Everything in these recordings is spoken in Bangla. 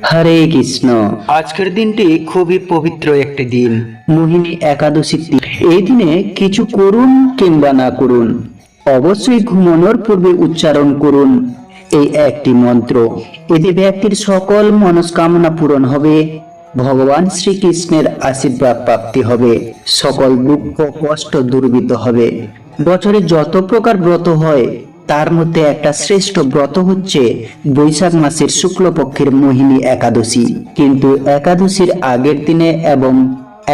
হরে কৃষ্ণ। আজকের দিনটি খুবই পবিত্র একটি দিন, মোহিনী একাদশীর দিন। এই দিনে কিছু করুন কিংবা না করুন, অবশ্যই ঘুমানোর পূর্বে উচ্চারণ করুন এই একটি মন্ত্র। এতে ব্যক্তির সকল মনস্কামনা পূরণ হবে, ভগবান শ্রীকৃষ্ণের আশীর্বাদ প্রাপ্তি হবে, সকল দুঃখ কষ্ট দূরীভূত হবে। বছরে যত প্রকার ব্রত হয় তার মধ্যে একটা শ্রেষ্ঠ ব্রত হচ্ছে বৈশাখ মাসের শুক্লপক্ষের মোহিনী একাদশী। কিন্তু একাদশীর আগের দিনে এবং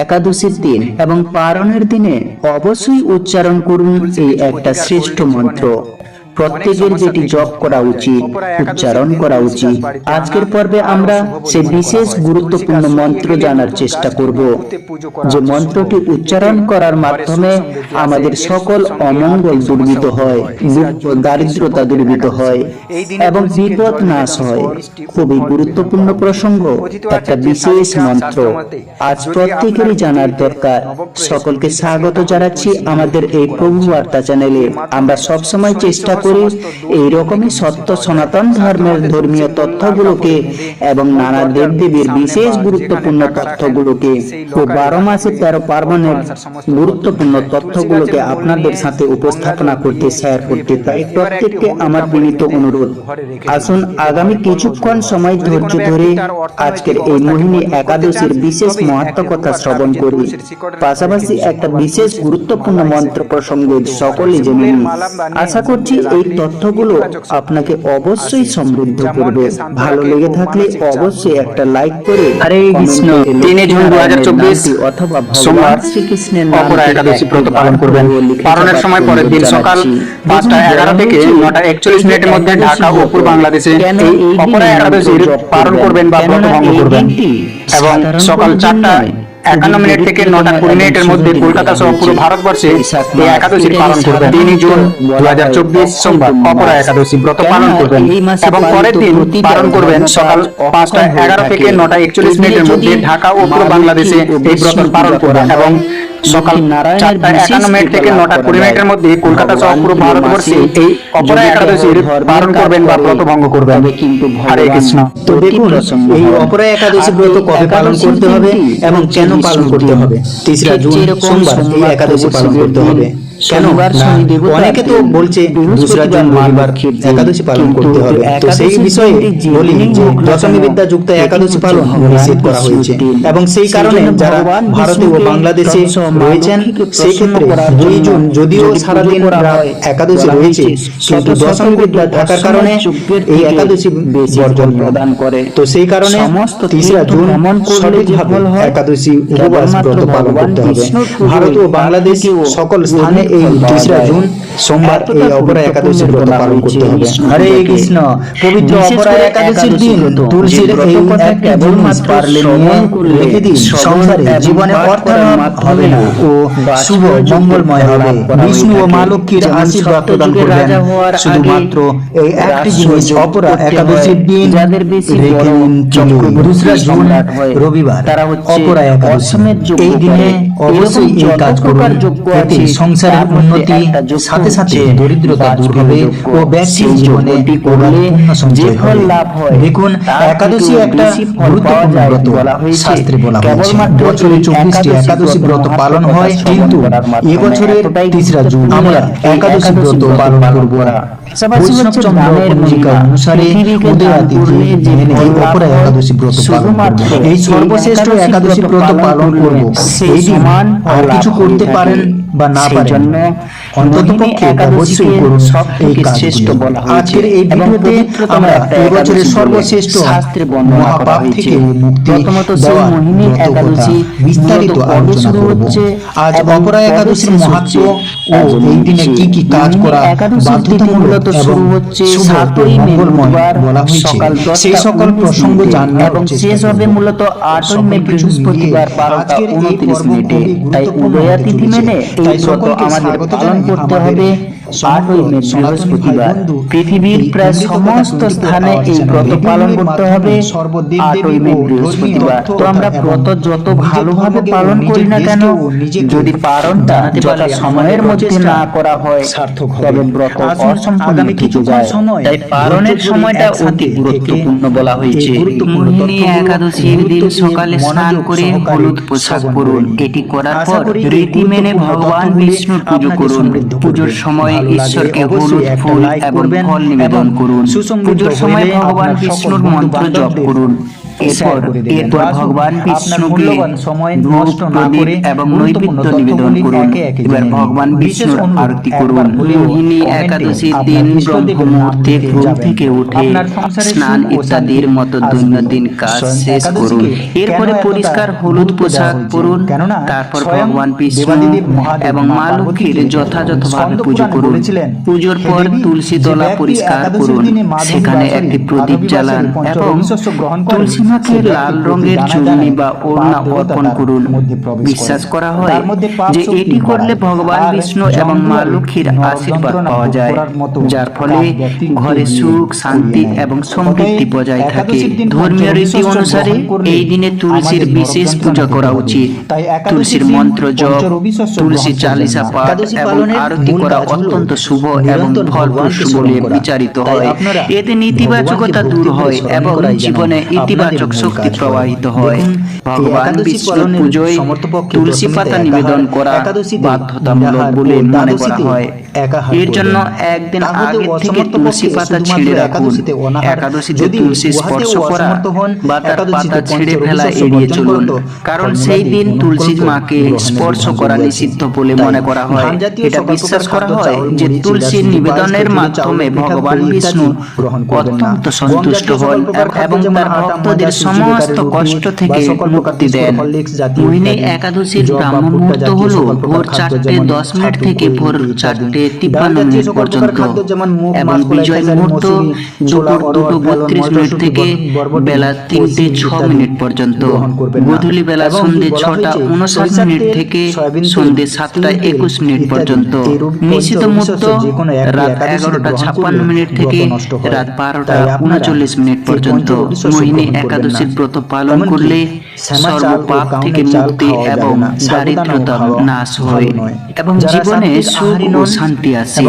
একাদশীর দিন এবং পারণের দিনে অবশ্যই উচ্চারণ করুন এই একটা শ্রেষ্ঠ মন্ত্র। প্রত্যেকের যেটি জপ করা উচিত, উচ্চারণ করা উচিত। আজকের পর্বে আমরা সে বিশেষ গুরুত্বপূর্ণ মন্ত্র জানার চেষ্টা করব, যে মন্ত্রটি উচ্চারণ করার মাধ্যমে আমাদের সকল অমঙ্গল দূরীভূত হয়, দুঃখ দারিদ্রতা দূরীভূত হয় এবং বিপদ নাশ হয়। খুবই গুরুত্বপূর্ণ প্রসঙ্গ, একটা বিশেষ মন্ত্র আজ প্রত্যেকেরই জানার দরকার। সকলকে স্বাগত জানাচ্ছি আমাদের এই প্রভু বার্তা চ্যানেলে। আমরা সবসময় চেষ্টা করি এইরকমই সত্য সনাতন ধর্মের ধর্মীয় তথ্যগুলোকে এবং নানা দেবদেবীর বিশেষ গুরুত্বপূর্ণ তথ্যগুলোকে ও 12 মাসে 13 পার্বণের গুরুত্বপূর্ণ তথ্যগুলোকে আপনাদের সাথে উপস্থাপনা করতে, শেয়ার করতে। তাই প্রত্যেককে আমার বিনীত অনুরোধ, আসুন আগামী কিছুক্ষণ সময় ধৈর্য ধরে আজকের এই মোহিনী একাদশীর বিশেষ মাহাত্ম্য কথা শ্রবণ করি, পাশাপাশি একটা বিশেষ গুরুত্বপূর্ণ মন্ত্র প্রসঙ্গে সকলে জেনে নিই। আশা করছি এই তথ্যগুলো আপনাকে অবশ্যই সমৃদ্ধ করবে। ভালো লেগে থাকলে অবশ্যই একটা লাইক করে হরে কৃষ্ণ। 3 জুন 2024 অথবা সোমবার শ্রীকৃষ্ণের অপরা একাদশী ব্রত পালন করবেন। পালনের সময় পরের দিন সকাল 5:11 থেকে 9:41 মিনিটের মধ্যে ঢাকা ও পূর্ব বাংলাদেশে এই অপরা একাদশীর পালন করবেন বা ব্রত ভঙ্গ করবেন এবং সকাল 4:51 মিনিট থেকে 9:20 মিনিটের মধ্যে কলকাতা সহ পুরো ভারতবর্ষে এই একাদশীর পালন করবেন। 3 জুন 2024 সোমবার অপরা একাদশী ব্রত পালন করবেন এবং পরের দিন পালন করবেন সকাল 5:11 থেকে 9:41 মিনিটের মধ্যে ঢাকা ও পুরো বাংলাদেশে এই ব্রত পালন করবেন এবং সকাল 4:51 মিনিট থেকে 9:20 মিনিটের মধ্যে কলকাতা সহ পুরো ভারতবর্ষে এই অপরা একাদশীর পালন করবেন বা ব্রত ভঙ্গ করবেন। হরে কৃষ্ণ। তো দেখুন, এই অপরা একাদশী ব্রত কবে পালন করতে হবে এবং কেন পালন করতে হবে? 3 জুন সোমবার এই একাদশী পালন করতে হবে। কেন না, অনেকে তো বলছে 2 জুন রবিবার একাদশী পালন করতে হবে। তো সেই বিষয়ে বলি যে দশমী বিদ্যা যুক্ত একাদশী পালন নিষেধ করা হয়েছে এবং সেই কারণে যারা ভারতে ও বাংলাদেশে রয়েছেন সেই ক্ষেত্রে 2 জুন যদিও সারাদিন একাদশী রয়েছে, কিন্তু দশমী বিদ্যা থাকার কারণে এই একাদশী বর্জন প্রদান করে। তো সেই কারণে 3 জুন সঠিকভাবে একাদশী উপবাস ব্রত পালন করতে হবে। ভারত ও বাংলাদেশ সকল স্থানে এই 3 জুন সোমবার এই অপরা একাদশী ব্রত পালন করতে হবে। হরে কৃষ্ণ। পবিত্র অপরা একাদশীর দিন তুলসীর এই একটা জিনিস পারলে নিয়ে রেখে দিন, সংসারে জীবনে অর্থায়ন হবে ও শুভ মঙ্গলময় হবে। বিষ্ণু ও মা লক্ষ্মীর আশীর্বাদ প্রদান করবেন। শুধুমাত্র এই একটি জিনিস অপরা একাদশীর দিন যাদের বেশি রেখে দিন। 2 জুন রবিবার অপরা একাদশী, এই দিনে অবশ্যই এই কাজ করুন। এতে সংসারের উন্নতি, সাথে সাথে দরিদ্রতা দূর হবে ও ব্যক্তির জীবনে পূর্ণ সঞ্চয় হবে। দেখুন, একাদশী একটা গুরুত্বপূর্ণ ব্রত। শাস্ত্রে বলা হয়েছে বছরে 24টি একাদশী ব্রত পালন হয়, কিন্তু এবছরের 3 জুন আমরা একাদশী ব্রত পালন করব না। বৈষ্ণব চন্দ্র পঞ্জিকা অনুসারে উদয়াদি এই অপরা একাদশী ব্রত পালন করব। এই সর্বশ্রেষ্ঠ একাদশী ব্রত পালন করব। এই দিন আর কিছু করতে পারেন বা না পারেন, অন্ততপক্ষে অবশ্যই করুন এই কাজগুলো। আজকের এই ভিডিওতে আমরা এই বছরের সর্বশ্রেষ্ঠ মহাপাপ থেকে মুক্তি দেওয়া ব্রত কথা বিস্তারিত আলোচনা করব। আজ অপরা একাদশীর মাহাত্ম্য ও এই দিনে কি কি কাজ করা বাধ্যতামূলক এবং শুভ মঙ্গলময় বলা হয়েছে, সেই সকল প্রসঙ্গ জানবো এবং শেষ হবে মূলত 8 মে বৃহস্পতিবার 12:29 মিনিটে। তাই উদয়া তিথি মেনে এই ব্রত আমাদের পালন করতে হবে 8ই মে বৃহস্পতিবার। পৃথিবীর প্রায় সমস্ত স্থানে এই ব্রত পালন করতে হবে 8ই মে বৃহস্পতিবার। তো আমরা ব্রত যত ভালোভাবে পালন করি না কেন, যদি পালনটা যথা সময়ের মধ্যে না করা হয় তবে ব্রত অসম্পূর্ণ থেকে যায়। তাই পালনের সময়টা অতি গুরুত্বপূর্ণ বলা হয়েছে। মোহিনী একাদশীর দিন সকালে স্নান করে হলুদ পোশাক পরুন। এটি করার পর রীতি মেনে ভগবান বিষ্ণুর পুজো করুন। পুজোর সময় ঈশ্বরকে হলুদ ফুল এবং ফল নিবেদন করুন। পুজোর সময় ভগবান বিষ্ণুর মন্ত্র জপ করুন। এরপর ভগবান বিষ্ণুকে ধূপ, প্রদীপ এবং নৈবেদ্য নিবেদন করুন। এবার ভগবান বিষ্ণুর আরতি করুন। মোহিনী একাদশীর দিন ব্রহ্ম মুহূর্তে ঘুম থেকে উঠে স্নান ইত্যাদির মতো দৈনন্দিন কাজ শেষ করুন। এরপরে পরিষ্কার হলুদ পোশাক পরুন। তারপর ভগবান বিষ্ণু এবং মা লক্ষ্মীর যথাযথভাবে পুজো করুন। পুজোর পর তুলসী তলা পরিষ্কার করুন। সেখানে একটি প্রদীপ জ্বালান এবং তুলসী মাকে লাল রঙের চুনি বা ওড়না অর্পণ করুন। বিশ্বাস করা হয় যে এটি করলে ভগবান বিষ্ণু এবং মা লক্ষ্মীর আশীর্বাদ পাওয়া যায়, যার ফলে ঘরে সুখ, শান্তি এবং সমৃদ্ধি বজায় থাকে। ধর্মীয় রীতি অনুসারে এই দিনে তুলসীর বিশেষ পূজা করা উচিত। তুলসীর মন্ত্র জপ, তুলসী চালিসা পাঠ এবং আরতি করা অত্যন্ত শুভ এবং ফলপ্রসূ বলে বিচারিত হয়। এতে নেতিবাচকতা দূর হয় এবং জীবনে ইতিবাচক শক্তি প্রবাহিত হয়। ভগবান বিষ্ণুর পুজোয় তুলসী পাতা নিবেদন করা বাধ্যতামূলক বলে মনে করা হয়। এর জন্য একদিন আগে থেকে তুলসী পাতা ছিঁড়ে রাখুন। একাদশীতে তুলসী স্পর্শ করা বা তার পাতা ছিঁড়ে ফেলা এড়িয়ে চলুন, কারণ সেই দিন তুলসী মাকে স্পর্শ করা নিষিদ্ধ বলে মনে করা হয়। এটা বিশ্বাস করা হয় যে তুলসী নিবেদনের মাধ্যমে ভগবান বিষ্ণু অত্যন্ত সন্তুষ্ট হন এবং তার ভক্তদের সমস্ত কষ্ট থেকে মুক্তি দেন। মোহিনী একাদশীর ব্রাহ্ম মুহূর্ত হলো ভোর 4:10 থেকে ভোর 4:53 পর্যন্ত এবং বিজয় মুহূর্ত দুপুর 2:32 থেকে বেলা 3:06 পর্যন্ত। গোধূলি বেলা সন্ধ্যে 6:59 থেকে সন্ধ্যে 7:21 পর্যন্ত। নিষিদ্ধ মুহূর্ত রাত 11:56 থেকে রাত 12:39 পর্যন্ত। মোহিনী একাদশীর ব্রত পালন করলে সর্বপাপ থেকে মুক্তি এবং দারিদ্রতা নাশ হয় এবং জীবনে সুখ ও শান্তি আসে।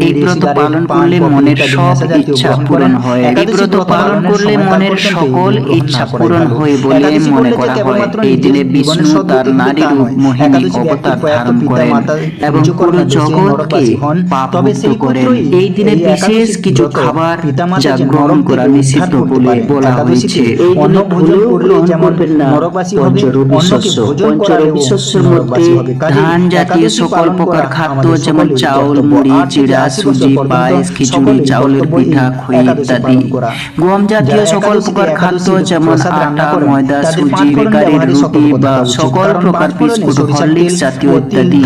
এই ব্রত পালন করলে মনের সব ইচ্ছা পূরণ হয়। এই ব্রত পালন করলে মনের সকল ইচ্ছা পূরণ হয় বলে মনে করা হয়। এই দিনে বিষ্ণু তার নারী রূপ মোহিনী অবতার ধারণ করেন এবং পুরো জগৎকে পাপমুক্ত করেন। এই দিনে বিশেষ কিছু খাবার যা গ্রহণ করা নিষিদ্ধ বলে বলা হয়েছে। অন্ন ভোজন গ্রহণ করবেন না। পঞ্চরবি শস্যের মধ্যে ধান জাতীয় সকল প্রকার খাদ্য যেমন চাউল, মুড়ি, চিড়া, সুজি, পায়েস, খিচুড়ি, চাউলের পিঠা, খই ইত্যাদি। গম জাতীয় সকল প্রকার খাদ্য যেমন আটা, ময়দা, সুজি, বেকারির রুটি বা সকল প্রকার বিস্কুট, হরলিক্স জাতীয় ইত্যাদি।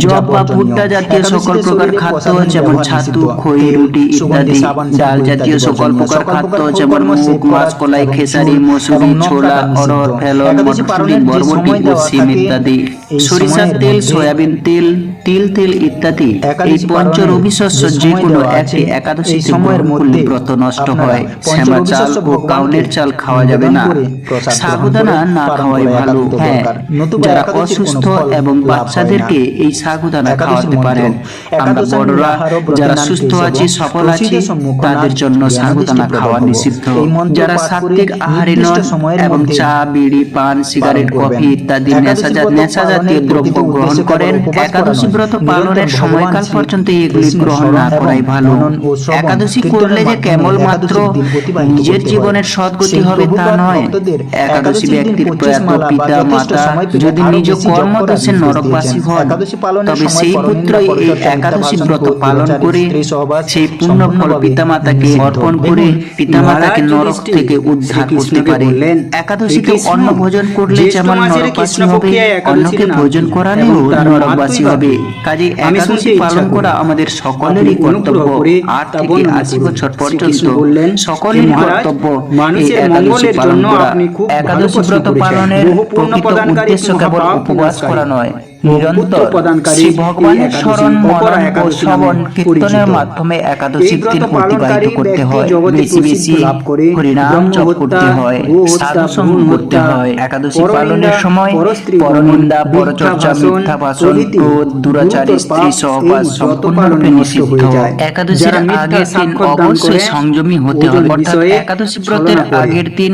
জব বা ভুট্টা জাতীয় সকল প্রকার খাদ্য যেমন ছাতু, খই, রুটি ইত্যাদি। ডাল জাতীয় সকল প্রকার খাদ্য যেমন মুগ, মাছ, কলাই, খেসারি, মসুরি, ছোলা, অড়হর, ফেলন, মটরশুঁটি, বরবটি ও সিম ইত্যাদি। সরিষার তেল, সয়াবিন তেল, তিল তেল ইত্যাদি। এই পঞ্চরবি শস্য যে কোনো একটি একাদশী সময়ের মধ্যে ব্রত নষ্ট হয়। শ্যামা চাল ও কাউনের চাল খাওয়া যাবে না। সাগুদানা না খাওয়াই ভালো। হ্যাঁ, যারা অসুস্থ এবং বাচ্চাদেরকে এই সাগুদানা খাওয়াতে পারেন। আমরা বড়রা যারা সুস্থ আছি, সফল আছি, তাদের জন্য সাগুদানা খাওয়া নিষিদ্ধ। যারা সাত্ত্বিক আহারে নন এবং চা, বিড়ি, পান, সিগারেট, কফি ইত্যাদি নেশা জাতীয় দ্রব্য গ্রহণ করেন, একাদশী ব্রত পালনের সময়কাল পর্যন্ত এগুলি গ্রহণ না করাই ভালো। একাদশী করলে যে কেবল মাত্র নিজের জীবনের সদ্গতি হবে তা নয়। একাদশী ব্যক্তির প্রয়াত পিতা মাতা যদি নিজ কর্মদোষে নরকবাসী হন, তবে সেই পুত্রই এই একাদশী ব্রত পালন করে সেই পুণ্য ফল পিতামাতাকে অর্পণ করে পিতামাতাকে নরক থেকে উদ্ধার করতে পারে। একাদশীতে অন্ন ভোজন করলে যেমন নরকবাসী হবে, অন্যকে ভোজন করালেও নরকবাসী হবে। কাজে একাদশী পালন করা আমাদের সকলেরই কর্তব্য। 8 থেকে 80 বছর পর্যন্ত সকলেরই কর্তব্য এই একাদশী পালন করা। একাদশী ব্রত পালনের প্রকৃত উদ্দেশ্য কেবল উপবাস করা নয়, নিরন্তর শ্রী ভগবানের স্মরণ মনন ও শ্রবণ কীর্তনের মাধ্যমে একাদশীর দিন অতিবাহিত করতে হয়। বেশি বেশি হরিনাম জপ করতে হয়, সাধু সঙ্গ করতে হয়। একাদশী পালনের সময় পরনিন্দা, পরচর্চা, মিথ্যা ভাষণ, ক্রোধ, দুরাচারী, স্ত্রী সহবাস সম্পূর্ণরূপে নিষিদ্ধ। একাদশীর আগের দিন অবশ্যই সংযমী হতে হবে, অর্থাৎ একাদশী ব্রতের আগের দিন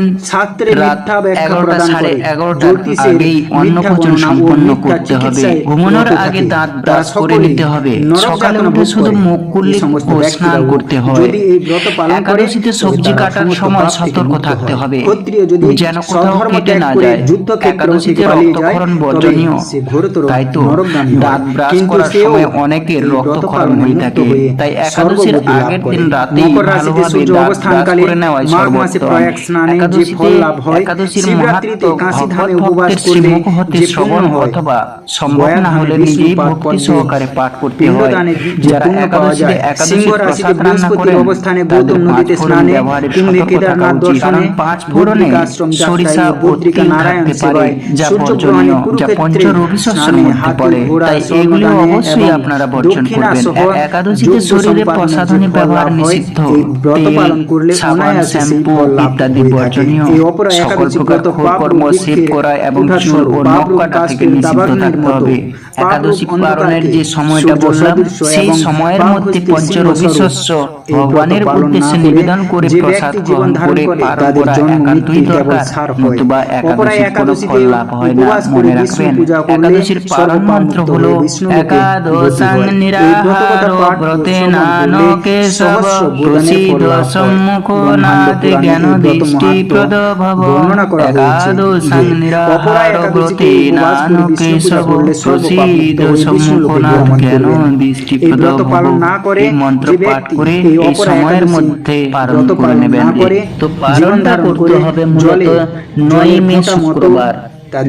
রাত 11টা সাড়ে 11টার আগেই অন্নভোজন সম্পন্ন করতে হবে। ঘুমানোর আগে দাঁত ব্রাশ করে নিতে হবে। সকালে উঠে শুধু মুখ কুল্লি ও স্নান করতে হয়। একাদশীতে সবজি কাটার সময় সতর্ক থাকতে হবে যেন কোথাও কেটে না যায়। একাদশীতে রক্তক্ষরণ বর্জনীয়, তাই তো দাঁত ব্রাশ করার সময় অনেকের রক্তক্ষরণ হয়ে থাকে। তাই একাদশীর আগের দিন রাতেই ভালোভাবে দাঁত ব্রাশ করে নেওয়াই সর্বোত্তম। একাদশীতে একাদশীর মাহাত্ম্য ভক্তের শ্রীমুখ হতে শ্রবণ অথবা সম্ভব না হলে নিজেই ভক্তি সহকারে পাঠ করতে হয়। যারা একাদশীতে একাদশীর প্রসাদ রান্না করেন তাদের 5 ফোড়ন ব্যবহারের সতর্ক থাকা উচিত, কারণ 5 ফোড়নে সরিষা ও তিল থাকতে পারে যা বর্জনীয়, যা পঞ্চরবি শস্যের মধ্যে পড়ে। তাই এগুলি অবশ্যই আপনারা বর্জন করবেন। একাদশীতে শরীরে প্রসাধনী ব্যবহার নিষিদ্ধ। তেল, সাবান, শ্যাম্পু ইত্যাদি বর্জনীয়। সকল প্রকার কর্ম সেভ করা এবং চুল ও নখ কাটা থেকে নিষিদ্ধ থাকতে হবে। একাদশী পালনের যে সময়টা বললাম সেই সময়ের মধ্যে পঞ্চরবি শস্য ভগবানের উদ্দেশ্যে নিবেদন করে প্রসাদ গ্রহণ করে পালন করা একান্তই দরকার, নতুবা একাদশীর কোনো ফল লাভ হয় না। মনে রাখবেন, একাদশীর পালন মন্ত্র হলো একাদশাং নিরাহারো ব্রতেনানো কেশব প্রসীদ সম্মুখো নাতে জ্ঞান দৃষ্টি প্রদ ভব। একাদশাং নিরাহারো ব্রতেনানো কেশব প্রসীদ সম্মুখো নাতে জ্ঞান দৃষ্টি প্রদ ভব। এই মন্ত্র পাঠ করে এই সময়ের মধ্যে পালন করে নেবেন। তো পালনটা করতে হবে মূলত 9 মে শুক্রবার।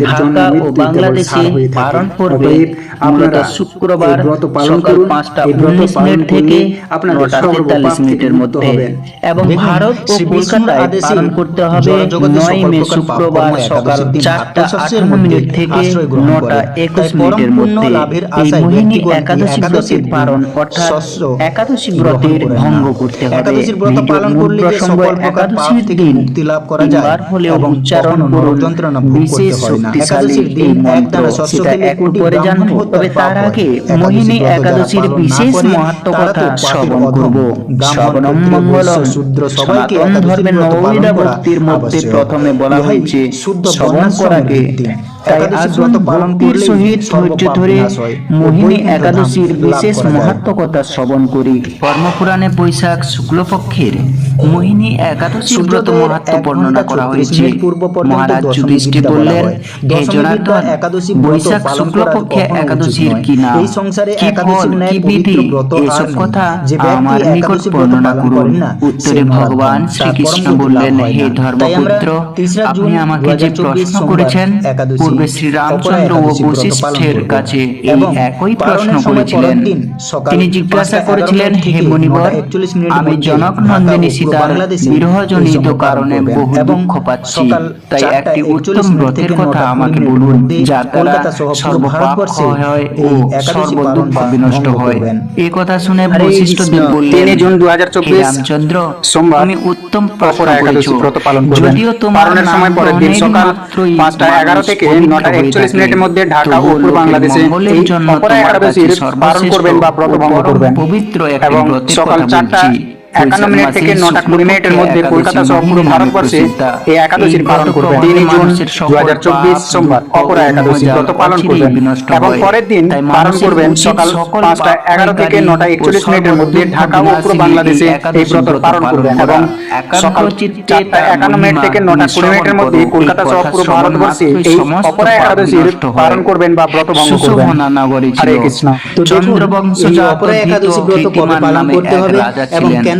ঢাকা ও বাংলাদেশে পালন করবে মূলত শুক্রবার সকাল 5টা 19 মিনিট থেকে 9টা 43 মিনিটের মধ্যে, এবং ভারত ও কলকাতায় পালন করতে হবে 9 মে শুক্রবার সকাল 4টা 58 মিনিট থেকে 9টা 21 মিনিটের মধ্যে। এই মোহিনী একাদশী ব্রতের পালন অর্থাৎ একাদশী ব্রতের ভঙ্গ করতে হবে। একাদশীর ব্রত পালন করলে যে সকল প্রকার পাপ থেকে মুক্তি লাভ করা যায় এবং উচ্চারণ করুন যন্ত্রণা ভোগ করতে হয় না। একাদশীর দিন একদানা শস্য খেলে কোটি ব্রাহ্মণ হত্যা তার আগে মোহিনী একাদশীর বিশেষ মহত্ব কথা শ্রবণ করব। শ্রবণম মঙ্গলম। সনাতন ধর্মের নববিধা ভক্তির মধ্যে প্রথমে বলা হয়েছে শ্রবণ করাকে। তাই আসুন ভক্তির সহিত ধৈর্য ধরে মোহিনী একাদশীর বিশেষ মহত্ব কথা শ্রবণ করি। কর্মপুরাণে বৈশাখ শুক্লপক্ষের মোহিনী একাদশীর ব্রত মাহাত্ম্য বর্ণনা করা হয়েছে। মহারাজ যুধিষ্ঠির বললেন, হে জনার্দন, বৈশাখ শুক্লপক্ষে একাদশীর কি নাম, কি ফল, কি বিধি, এসব কথা আমার নিকট বর্ণনা করুন। উত্তরে ভগবান শ্রীকৃষ্ণ বললেন, হে ধর্মপুত্র, আপনি আমাকে যে প্রশ্ন করেছেন পূর্বে শ্রীরামচন্দ্র ও বশিষ্ঠের কাছে এই একই প্রশ্ন করেছিলেন। তিনি জিজ্ঞাসা করেছিলেন, হে মুনিবর, আমি জনক নন্দিনী সীতার বিরহজনিত কারণে বহু দুঃখ পাচ্ছি, তাই একটি উত্তম ব্রতের কথা আমাকে বলুন যার দ্বারা সর্বপাপ ক্ষয় হয় ও সর্ব দুঃখ বিনষ্ট হয়। এই কথা শুনে বশিষ্ঠ দেব বললেন, 3 জুন 2024 রামচন্দ্র, সোমবার তুমি উত্তম প্রশ্ন একাদশী করেছো। ব্রত পালন করবেন। যদিও তোমার পালনের সময় পরের দিন সকাল 5টা 11 থেকে 9টা 41 মিনিটের মধ্যে ঢাকা ও পূর্ব বাংলাদেশে এই অপরা একাদশীর পালন করবেন বা ব্রত ভঙ্গ করবেন। পবিত্র একটি এবং ব্রতের সকাল কথা 4টা বলছি। 51 মিনিট থেকে 9টা 20 মিনিটের মধ্যে কলকাতা সহ পুরো ভারতবর্ষে এই একাদশীর পালন করবেন। 3 জুন 2024 সোমবার অপরা একাদশী ব্রত পালন করবেন এবং পরের দিন পালন করবেন সকাল 5টা 11 থেকে 9টা 41 মিনিটের মধ্যে ঢাকা ও পুরো বাংলাদেশে এই ব্রত পালন করবেন এবং সকাল 4টা 51 মিনিট থেকে 9টা 20 মিনিটের মধ্যে কলকাতা সহ পুরো ভারতবর্ষে এই অপরা একাদশীর পালন করবেন বা ব্রত ভঙ্গ করবেন। হরে কৃষ্ণ। তো চন্দ্রবংশ এই অপরা একাদশী ব্রত কবে পালন করতে হবে এবং কেন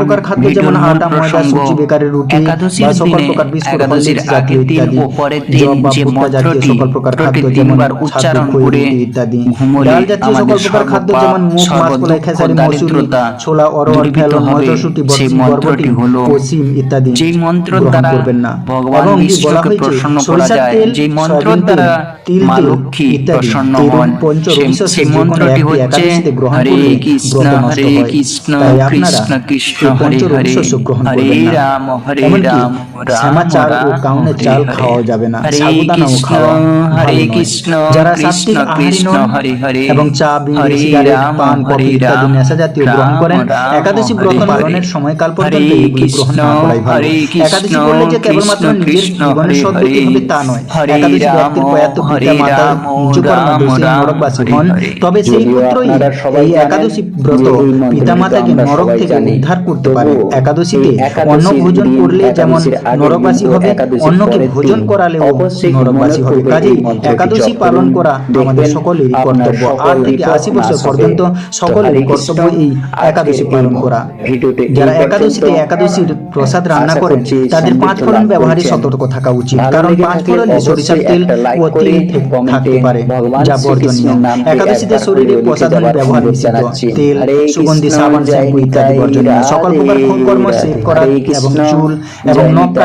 প্রকার খাদ্য যেমন আটা, ময়দা, সুজি, বেকারি, রুটি একাদশীর বা সকল দিনে প্রকার বিস্কুট, একাদশীর হরলিক্স জাতীয় আগের দিন ইত্যাদি, ও পরের দিন জব বা যে ভুট্টা জাতীয় মন্ত্রটি সকল প্রকার খাদ্য প্রতি যেমন তিনবার ছাতু, উচ্চারণ খই, করে রুটি ইত্যাদি, ঘুমোলে ডাল জাতীয় সকল আমাদের প্রকার খাদ্য সর্বপাপ, যেমন মুগ, মাসকলাই, সর্বদুঃখ, খেসারি, মসুরি, দারিদ্রতা ছোলা, অরহর, দূরীভূত ফেলন, হবে। মটরশুঁটি, সেই বরবটি মন্ত্রটি হলো, ও সিম ইত্যাদি যেই মন্ত্রের গ্রহণ দ্বারা করবেন না। ভগবান এবং কি বলা বিষ্ণুকে হয়েছে প্রসন্ন করা সরিষার যায়, তেল, যেই মন্ত্রের সয়াবিন তেল, দ্বারা তিল মা তেল লক্ষ্মী ইত্যাদি প্রসন্ন এরকম হন, পঞ্চরবিশেষ সেই যে কোনো মন্ত্রটি একটি হচ্ছে একাদশীতে গ্রহণ হরে করলে কৃষ্ণ ব্রত নষ্ট হরে হয়। কৃষ্ণ তাই আপনারা কৃষ্ণ কৃষ্ণ এই হরে হরে পঞ্চরবিশেষ গ্রহণ হরে করবেন না। রাম হরে এমনকি রাম শ্যামা রাম চাল ও রাম কাউনের হরে চাল হরে। খাওয়া যাবে না, হরে সাবুদানাও কৃষ্ণ খাওয়া ভালো হরে নয়। কৃষ্ণ যারা কৃষ্ণ সাত্ত্বিক আহারী কৃষ্ণ নন হরে হরে এবং চা, বিড়ি, হরে সিগারেট, রাম পান, হরে কফি ইত্যাদি রাম নেশা জাতীয় গ্রহণ রাম করেন, রাম একাদশী হরে ব্রত হরে। পালনের পালনের সময়কাল পর্যন্ত হরে এগুলি গ্রহণ কৃষ্ণ, না করাই ভালো। হরে কৃষ্ণ, একাদশী করলে যে কেবলমাত্র কৃষ্ণ নিজের কৃষ্ণ, জীবনের হরে সদ্গতি হরে, হবে তা নয়। হরে একাদশী রাম, ব্যক্তির প্রয়াত হরে পিতা মাতা রাম, নিচকর্মা রাম দোষী রাম, নরকবাসী হরে হন, হরে। তবে সেই যদিও পুত্রই আপনারা সবাই এই জানেন একাদশী ব্রত যে এই মন্ত্রটি পিতামাতাকে আমরা নরক সবাই থেকে জানি। উদ্ধার করতে পারে। তবুও একাদশীতে এই একাদশীর অন্ন ভোজন দিন, করলে যেমন একাদশীর আগের নরকবাসী দিন, হবে, একাদশীর অন্যকে পরের ভোজন দিন করালেও অবশ্যই নরকবাসী হবে। ঘুমানোর কাজেই পূর্বে এই মন্ত্রটি একাদশী জপ পালন করুন। করা আমাদের দেখবেন সকলেরই আপনার কর্তব্য। সকল 8 থেকে বিপদ 80 বছর নাশ হবে। পর্যন্ত তো সকলেরই হরে কর্তব্য কৃষ্ণ, এই আজকের একাদশী এই পালন করা। ভিডিওতে যারা এই একাদশীতে পর্যন্ত। একাদশীর প্রসাদ রান্না আশা করেন করছি তাদের সমৃদ্ধ 5 ফোড়ন লাভ ব্যবহারে করেছেন। সতর্ক থাকা উচিত, ভালো কারণ লেগে 5 থাকলে ফোড়নে অবশ্যই সরিষার তেল একটা লাইক ও করে তিল কমেন্টে থাকতে পারে, ভগবান যা বর্জনীয়। শ্রীকৃষ্ণের নামটি একাদশীতে একবার শরীরে করে লিখে প্রসাধন যাবার ব্যবহার অনুরোধ নিষিদ্ধ। জানাচ্ছি। তেল, হরে সুগন্ধি কৃষ্ণ, সাবান, জয় শ্যাম্পু ইত্যাদি নিতাই বর্জনীয়। রাধে সকল প্রকার কর্ম রাধে। সেভ করা হরে এবং কৃষ্ণ, চুল এবং জয় নখ নিতাই।